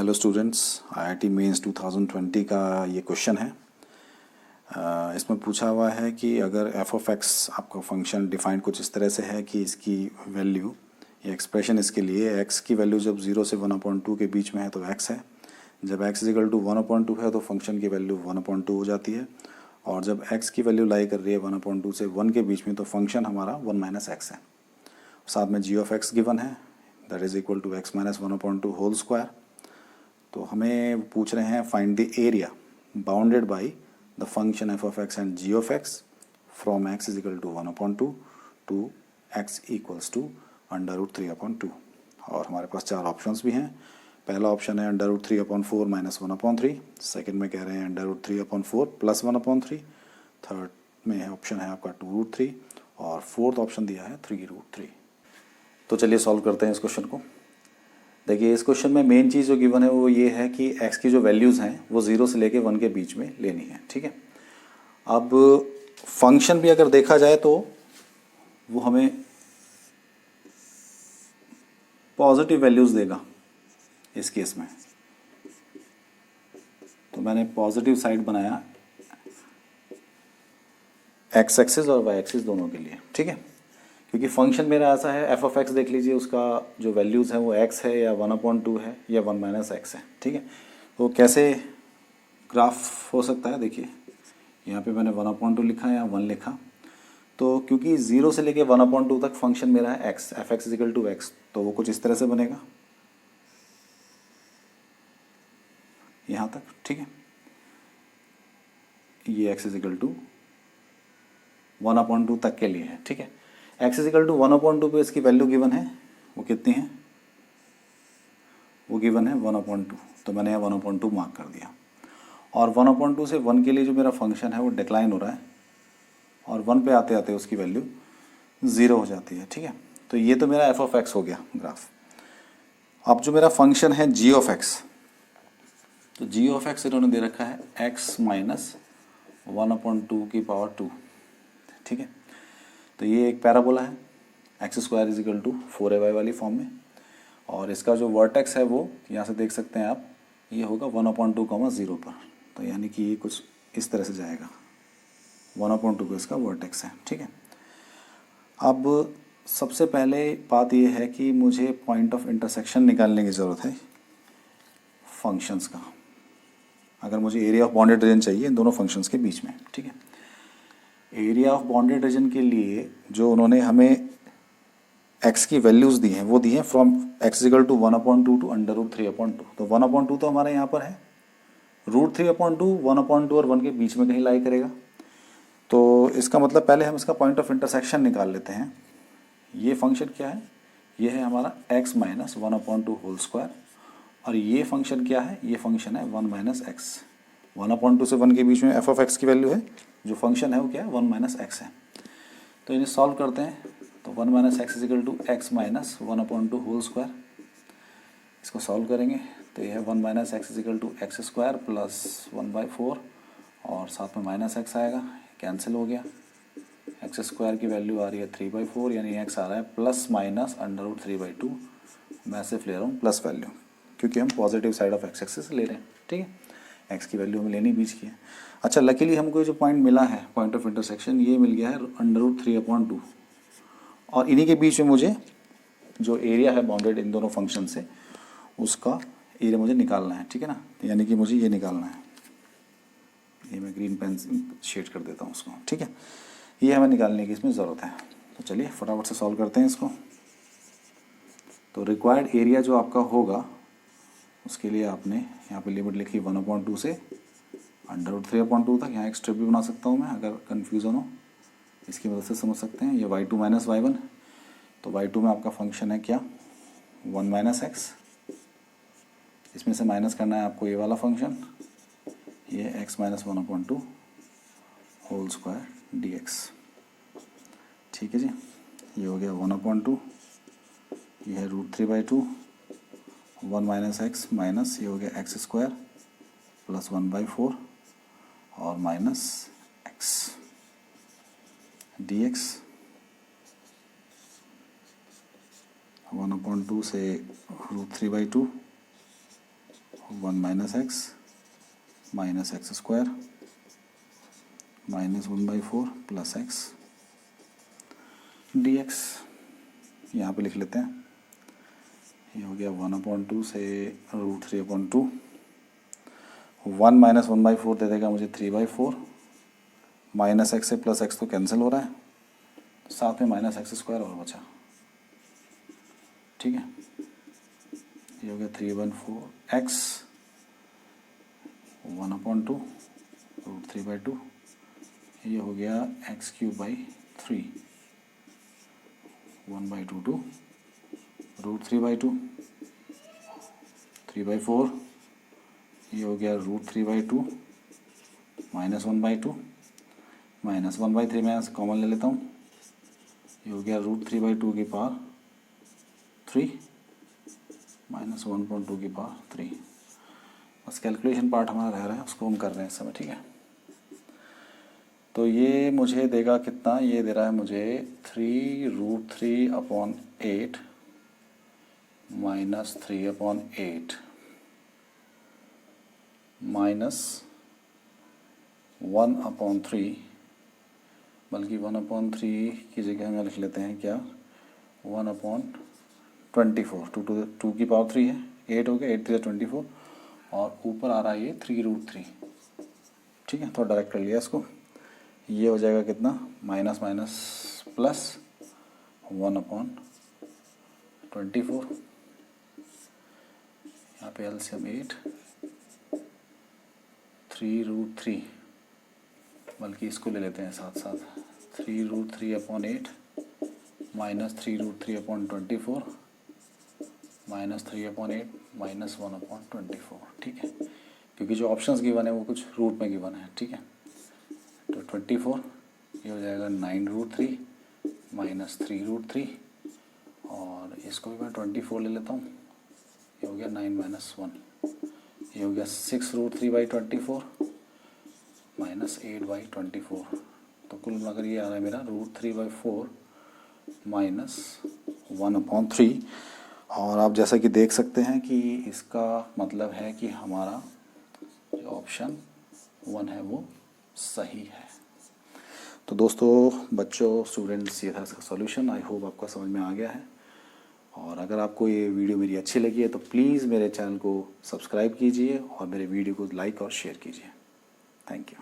Hello students, IIT mains 2020 का ये question है। इसमें पूछा हुआ है कि अगर एफ ऑफ एक्स आपका फंक्शन डिफाइंड कुछ इस तरह से है कि इसकी वैल्यू या एक्सप्रेशन इसके लिए एक्स की वैल्यू जब 0 से 1/2 के बीच में है तो एक्स है, जब एक्स इजिकल टू 1/2 है तो फंक्शन की वैल्यू 1/2 हो जाती है, और जब एक्स की वैल्यू लाई कर रही है 1/2 से 1 के बीच में तो फंक्शन हमारा 1 - एक्स है। साथ में जी ऑफ एक्स गिवन है, that is equal to x minus 1/2 whole square. तो हमें पूछ रहे हैं find the area bounded by the function f of x and g of x from x is equal to 1/2 to x equals to √3/2। और हमारे पास 4 options भी हैं। पहला ऑप्शन है √3/4 माइनस 1/3, सेकेंड में कह रहे हैं √3/4 प्लस 1/3, थर्ड में ऑप्शन है आपका 2√3 और फोर्थ ऑप्शन दिया है 3√3। तो चलिए सॉल्व करते हैं इस क्वेश्चन को। देखिए, इस क्वेश्चन में मेन चीज़ जो गिवन है वो ये है कि x की जो वैल्यूज़ हैं वो 0 से लेके 1 के बीच में लेनी है। ठीक है, अब फंक्शन भी अगर देखा जाए तो वो हमें पॉजिटिव वैल्यूज़ देगा इस केस में। तो मैंने पॉजिटिव साइड बनाया x एक्सिस और y एक्सिस दोनों के लिए। ठीक है, क्योंकि फंक्शन मेरा ऐसा है, एफ ऑफ एक्स देख लीजिए, उसका जो वैल्यूज़ है वो x है या 1/2 है या 1 - एक्स है। ठीक है, तो कैसे ग्राफ हो सकता है, देखिए यहाँ पे मैंने 1/2 लिखा या 1 लिखा, तो क्योंकि 0 से लेके 1/2 तक फंक्शन मेरा है x, f x is equal to x, तो वो कुछ इस तरह से बनेगा यहाँ तक। ठीक है, ये x इजिकल टू 1/2 तक के लिए है। ठीक है, x इजिकल टू 1/2 पे इसकी वैल्यू गिवन है, वो कितनी है, वो गिवन है 1/2, तो मैंने यहाँ 1/2 मार्क कर दिया। और 1/2 से 1 के लिए जो मेरा फंक्शन है वो डिक्लाइन हो रहा है और 1 पे आते आते उसकी वैल्यू 0 हो जाती है। ठीक है, तो ये तो मेरा एफ ऑफ एक्स हो गया ग्राफ। अब जो मेरा फंक्शन है जी ऑफ एक्स, तो जी ऑफ एक्स इन्होंने दे रखा है x माइनस 1/2 की पावर 2। ठीक है, तो ये एक पैराबोला है, x square is equal to 4ay वाली फॉर्म में, और इसका जो वर्टेक्स है वो यहाँ से देख सकते हैं आप, ये होगा 1/2, 0 पर। तो यानी कि ये कुछ इस तरह से जाएगा, 1/2 को इसका वर्टेक्स है। ठीक है, अब सबसे पहले बात ये है कि मुझे पॉइंट ऑफ इंटरसेक्शन निकालने की ज़रूरत है फंक्शंस का, अगर मुझे एरिया ऑफ बाउंडेड रीजन चाहिए इन दोनों फंक्शंस के बीच में। ठीक है, एरिया ऑफ बाउंडेड रीजन के लिए जो उन्होंने हमें x की वैल्यूज़ दी हैं वो दी हैं from x equal to 1/2 to √3/2। तो 1/2 तो हमारे यहाँ पर है, √3/2 1/2 और 1 के बीच में कहीं लाई करेगा। तो इसका मतलब पहले हम इसका पॉइंट ऑफ इंटरसेक्शन निकाल लेते हैं। ये फंक्शन क्या है, ये है हमारा x माइनस 1/2 होल स्क्वायर, और ये फंक्शन क्या है, ये फंक्शन है 1 - एक्स। 1/2 से 1 के बीच में एफ ऑफ एक्स की वैल्यू है, जो फंक्शन है वो क्या है, 1 - एक्स है। तो इन्हें सॉल्व करते हैं, तो 1 - x is equal to x minus 1/2 whole square, इसको सॉल्व करेंगे तो ये है 1 - x is equal to x square plus 1/4, और साथ में माइनस एक्स आएगा, कैंसिल हो गया। एक्स स्क्वायर की वैल्यू आ रही है 3/4, यानी एक्स आ रहा है प्लस माइनस √3/2। मैं सिर्फ ले रहा हूँ प्लस वैल्यू, क्योंकि हम positive side of x axis ले रहे हैं। ठीक है, एक्स की वैल्यू हमें लेनी बीच की है। अच्छा, लकीली हमको जो पॉइंट मिला है पॉइंट ऑफ इंटरसेक्शन, ये मिल गया है √3/2, और इन्हीं के बीच में मुझे जो एरिया है बाउंडेड इन दोनों फंक्शन से, उसका एरिया मुझे निकालना है। ठीक है ना, यानी कि मुझे ये निकालना है, ये मैं ग्रीन पेन शेड कर देता हूँ उसको। ठीक है, ये हमें निकालने की इसमें ज़रूरत है। तो चलिए फटाफट से सॉल्व करते हैं इसको। तो रिक्वायर्ड एरिया जो आपका होगा उसके लिए आपने यहाँ पे लिमिट लिखी 1/2 से √3/2 तक। यहाँ एक स्ट्रिप भी बना सकता हूँ मैं, अगर कन्फ्यूज़न हो इसकी मदद से समझ सकते हैं। ये y2 माइनस y1, तो y2 में आपका फंक्शन है क्या, 1 - एक्स, इसमें से माइनस करना है आपको ये वाला फंक्शन, ये x minus 1/2 whole square dx। ठीक है जी, ये हो गया 1/2, ये है √3/2, 1 - एक्स माइनस ये हो गया एक्स स्क्वायर प्लस 1/4 और माइनस एक्स dx। 1/2 से √3/2 1 minus x minus x square minus 1/4 plus x D x. यहाँ पर लिख लेते हैं, ये हो गया 1/2 से √3/2। 1 माइनस 1/4 दे देगा मुझे 3/4। माइनस एक्स से प्लस एक्स तो कैंसिल हो रहा है, साथ में माइनस एक्स स्क्वायर और बचा। ठीक है, ये हो गया 3/4 एक्स 1/2 √3/2। ये हो गया x³/3 1/2 टू √3/2 3/4। ये हो गया √3/2 माइनस 1/2 माइनस 1/3 मैं यहाँ से कॉमन ले लेता हूँ। ये हो गया √3/2 की पावर 3 माइनस 1/2 की पावर 3। बस कैलकुलेशन पार्ट हमारा रह रहा है, उसको हम कर रहे हैं इस समय। ठीक है, तो ये मुझे देगा कितना, ये दे रहा है मुझे 3√3/8 माइनस 3/8 माइनस 1/3, बल्कि 1/3 की जगह में लिख लेते हैं क्या, 1/24। 2 की पावर 3 है, 8 हो गया, 8 3 24 और ऊपर आ रहा है ये 3√3। ठीक है, तो डायरेक्ट कर लिया इसको। ये हो जाएगा कितना, माइनस माइनस प्लस 1/24। यहाँ पे एलसीएम 8 3√3, बल्कि इसको ले लेते हैं साथ साथ, 3√3/8 माइनस 3√3/24 माइनस 3/8 माइनस 1/24। ठीक है, क्योंकि जो ऑप्शंस गिवन है वो कुछ रूट में गिवन है। ठीक है, तो 24 ये हो जाएगा 9√3 माइनस 3√3 और इसको भी मैं 24 ले लेता हूँ। ये हो गया 9 माइनस 1, ये हो गया 6√3/24 माइनस 8/24। तो कुल मिलाकर ये आ रहा है मेरा √3/4 माइनस 1/3। और आप जैसा कि देख सकते हैं कि इसका मतलब है कि हमारा जो ऑप्शन 1 है वो सही है। तो दोस्तों, बच्चों, स्टूडेंट्स, ये था इसका सॉल्यूशन। आई होप आपका समझ में आ गया है। और अगर आपको ये वीडियो मेरी अच्छी लगी है तो प्लीज़ मेरे चैनल को सब्सक्राइब कीजिए और मेरे वीडियो को लाइक और शेयर कीजिए। Thank you.